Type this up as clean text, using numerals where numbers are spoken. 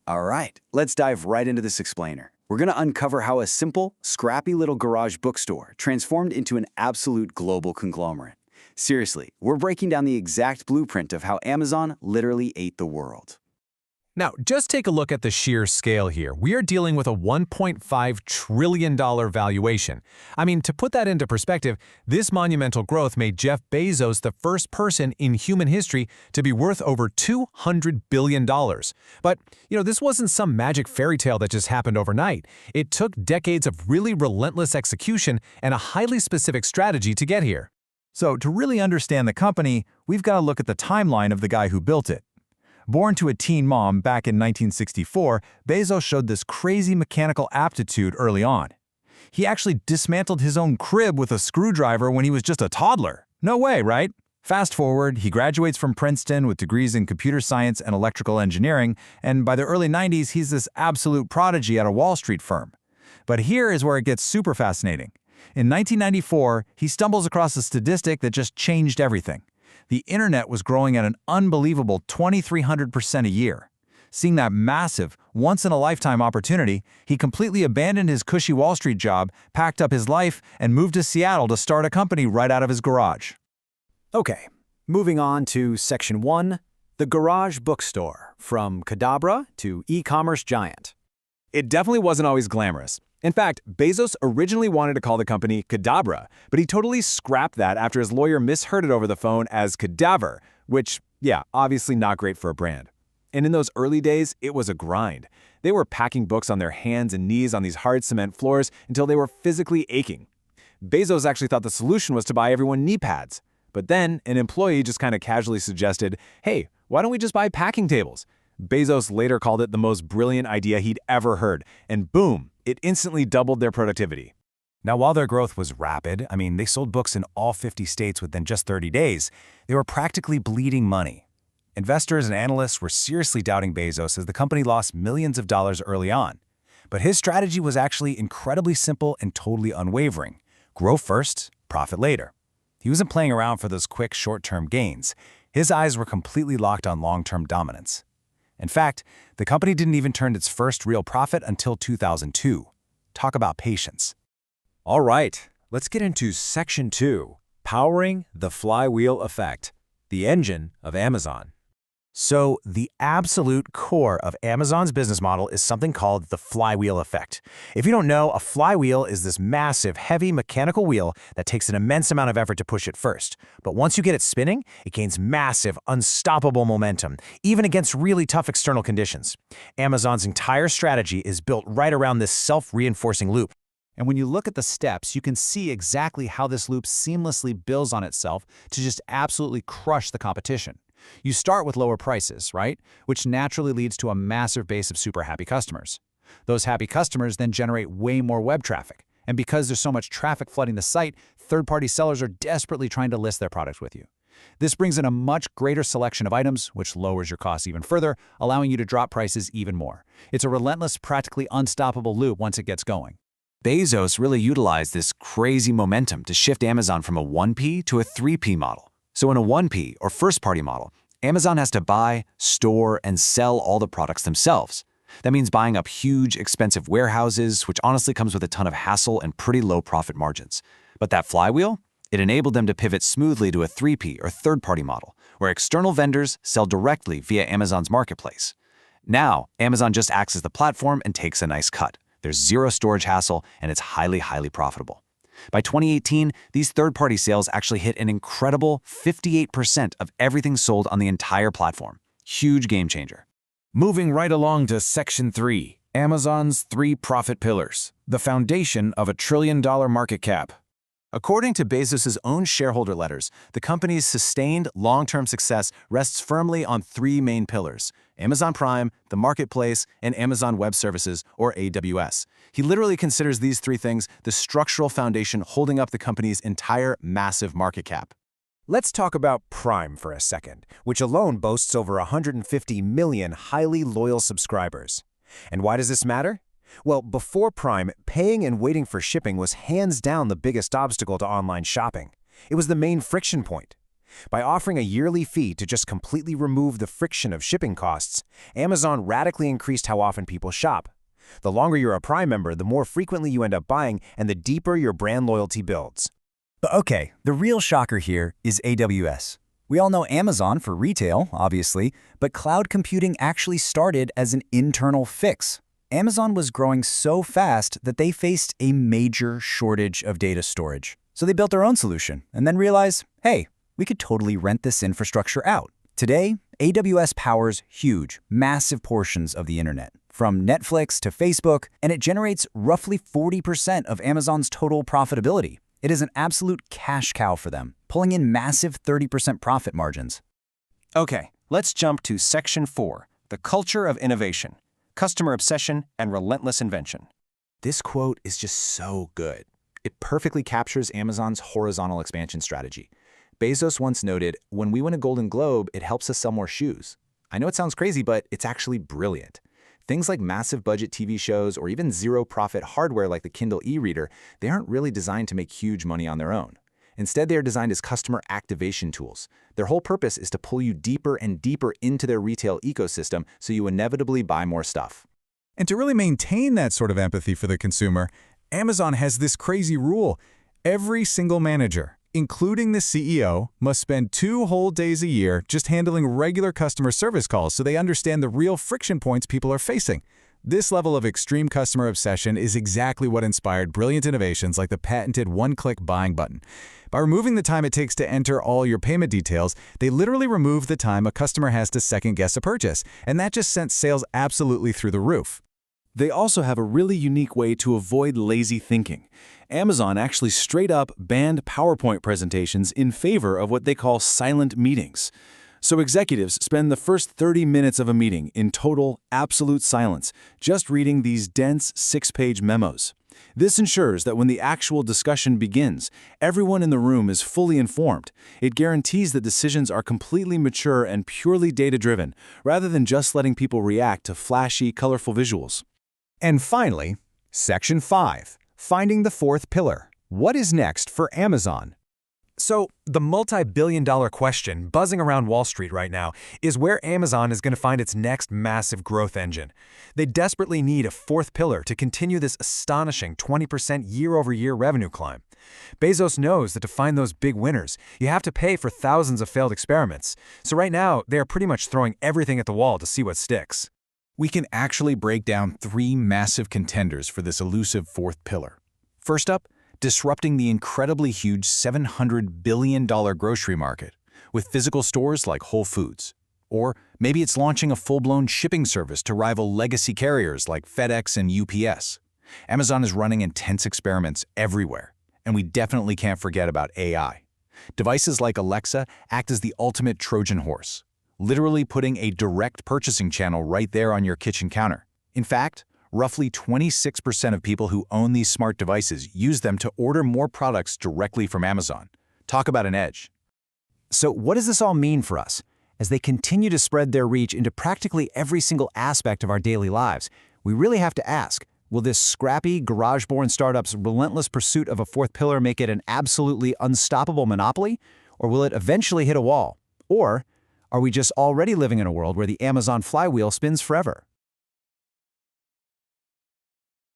All right, let's dive right into this explainer. We're going to uncover how a simple, scrappy little garage bookstore transformed into an absolute global conglomerate. Seriously, we're breaking down the exact blueprint of how Amazon literally ate the world. Now, just take a look at the sheer scale here. We are dealing with a $1.5 trillion valuation. I mean, to put that into perspective, this monumental growth made Jeff Bezos the first person in human history to be worth over $200 billion. But, this wasn't some magic fairy tale that just happened overnight. It took decades of really relentless execution and a highly specific strategy to get here. So, to really understand the company, we've got to look at the timeline of the guy who built it. Born to a teen mom back in 1964, Bezos showed this crazy mechanical aptitude early on. He actually dismantled his own crib with a screwdriver when he was just a toddler. No way, right? Fast forward, he graduates from Princeton with degrees in computer science and electrical engineering, and by the early 90s, he's this absolute prodigy at a Wall Street firm. But here is where it gets super fascinating. In 1994, he stumbles across a statistic that just changed everything. The internet was growing at an unbelievable 2,300% a year. Seeing that massive, once-in-a-lifetime opportunity, he completely abandoned his cushy Wall Street job, packed up his life, and moved to Seattle to start a company right out of his garage. Okay, moving on to Section 1, the garage bookstore, from Cadabra to e-commerce giant. It definitely wasn't always glamorous. In fact, Bezos originally wanted to call the company Cadabra, but he totally scrapped that after his lawyer misheard it over the phone as cadaver, which, obviously not great for a brand. And in those early days, it was a grind. They were packing books on their hands and knees on these hard cement floors until they were physically aching. Bezos actually thought the solution was to buy everyone knee pads. But then, an employee just kind of casually suggested, hey, why don't we just buy packing tables? Bezos later called it the most brilliant idea he'd ever heard, and boom, it instantly doubled their productivity. Now, while their growth was rapid, they sold books in all 50 states within just 30 days, they were practically bleeding money. Investors and analysts were seriously doubting Bezos as the company lost millions of dollars early on. But his strategy was actually incredibly simple and totally unwavering. Grow first, profit later. He wasn't playing around for those quick, short-term gains. His eyes were completely locked on long-term dominance. In fact, the company didn't even turn its first real profit until 2002. Talk about patience. All right, let's get into Section 2, powering the flywheel effect, the engine of Amazon. So, the absolute core of Amazon's business model is something called the flywheel effect. If you don't know, a flywheel is this massive, heavy mechanical wheel that takes an immense amount of effort to push it first. But once you get it spinning, it gains massive, unstoppable momentum, even against really tough external conditions. Amazon's entire strategy is built right around this self-reinforcing loop. And when you look at the steps, you can see exactly how this loop seamlessly builds on itself to just absolutely crush the competition. You start with lower prices, right? Which naturally leads to a massive base of super happy customers. Those happy customers then generate way more web traffic. And because there's so much traffic flooding the site, third-party sellers are desperately trying to list their products with you. This brings in a much greater selection of items, which lowers your costs even further, allowing you to drop prices even more. It's a relentless, practically unstoppable loop once it gets going. Bezos really utilized this crazy momentum to shift Amazon from a 1P to a 3P model. So in a 1P, or first-party model, Amazon has to buy, store, and sell all the products themselves. That means buying up huge, expensive warehouses, which honestly comes with a ton of hassle and pretty low profit margins. But that flywheel? It enabled them to pivot smoothly to a 3P, or third-party model, where external vendors sell directly via Amazon's marketplace. Now, Amazon just acts as the platform and takes a nice cut. There's zero storage hassle, and it's highly, highly profitable. By 2018, these third-party sales actually hit an incredible 58% of everything sold on the entire platform. Huge game changer. Moving right along to Section 3, Amazon's 3 profit pillars, the foundation of a $1 trillion market cap. According to Bezos' own shareholder letters, the company's sustained long-term success rests firmly on 3 main pillars: Amazon Prime, the Marketplace, and Amazon Web Services, or AWS. He literally considers these 3 things the structural foundation holding up the company's entire massive market cap. Let's talk about Prime for a second, which alone boasts over 150 million highly loyal subscribers. And why does this matter? Well, before Prime, paying and waiting for shipping was hands down the biggest obstacle to online shopping. It was the main friction point. By offering a yearly fee to just completely remove the friction of shipping costs, Amazon radically increased how often people shop. The longer you're a Prime member, the more frequently you end up buying and the deeper your brand loyalty builds. But okay, the real shocker here is AWS. We all know Amazon for retail, obviously, but cloud computing actually started as an internal fix. Amazon was growing so fast that they faced a major shortage of data storage. So they built their own solution and then realized, hey, we could totally rent this infrastructure out. Today, AWS powers huge, massive portions of the internet, from Netflix to Facebook, and it generates roughly 40% of Amazon's total profitability. It is an absolute cash cow for them, pulling in massive 30% profit margins. Okay, let's jump to Section 4, the culture of innovation, customer obsession, and relentless invention. This quote is just so good. It perfectly captures Amazon's horizontal expansion strategy. Bezos once noted, "When we win a Golden Globe, it helps us sell more shoes." I know it sounds crazy, but it's actually brilliant. Things like massive budget TV shows or even zero-profit hardware like the Kindle e-reader, they aren't really designed to make huge money on their own. Instead, they are designed as customer activation tools. Their whole purpose is to pull you deeper and deeper into their retail ecosystem so you inevitably buy more stuff. And to really maintain that sort of empathy for the consumer, Amazon has this crazy rule. Every single manager, including the CEO, must spend 2 whole days a year just handling regular customer service calls so they understand the real friction points people are facing. This level of extreme customer obsession is exactly what inspired brilliant innovations like the patented one-click buying button. By removing the time it takes to enter all your payment details, they literally remove the time a customer has to second-guess a purchase, and that just sent sales absolutely through the roof. They also have a really unique way to avoid lazy thinking. Amazon actually straight up banned PowerPoint presentations in favor of what they call silent meetings. So executives spend the first 30 minutes of a meeting in total, absolute silence, just reading these dense 6-page memos. This ensures that when the actual discussion begins, everyone in the room is fully informed. It guarantees that decisions are completely mature and purely data-driven, rather than just letting people react to flashy, colorful visuals. And finally, Section 5, finding the fourth pillar. What is next for Amazon? So, the multi-billion-dollar question buzzing around Wall Street right now is where Amazon is going to find its next massive growth engine. They desperately need a fourth pillar to continue this astonishing 20% year-over-year revenue climb. Bezos knows that to find those big winners, you have to pay for thousands of failed experiments. So right now, they are pretty much throwing everything at the wall to see what sticks. We can actually break down 3 massive contenders for this elusive fourth pillar. First up, disrupting the incredibly huge $700 billion grocery market with physical stores like Whole Foods. Or maybe it's launching a full-blown shipping service to rival legacy carriers like FedEx and UPS. Amazon is running intense experiments everywhere, and we definitely can't forget about AI. Devices like Alexa act as the ultimate Trojan horse, literally putting a direct purchasing channel right there on your kitchen counter. In fact, roughly 26% of people who own these smart devices use them to order more products directly from Amazon. Talk about an edge. So what does this all mean for us? As they continue to spread their reach into practically every single aspect of our daily lives, we really have to ask, will this scrappy, garage-born startup's relentless pursuit of a fourth pillar make it an absolutely unstoppable monopoly? Or will it eventually hit a wall? Or are we just already living in a world where the Amazon flywheel spins forever?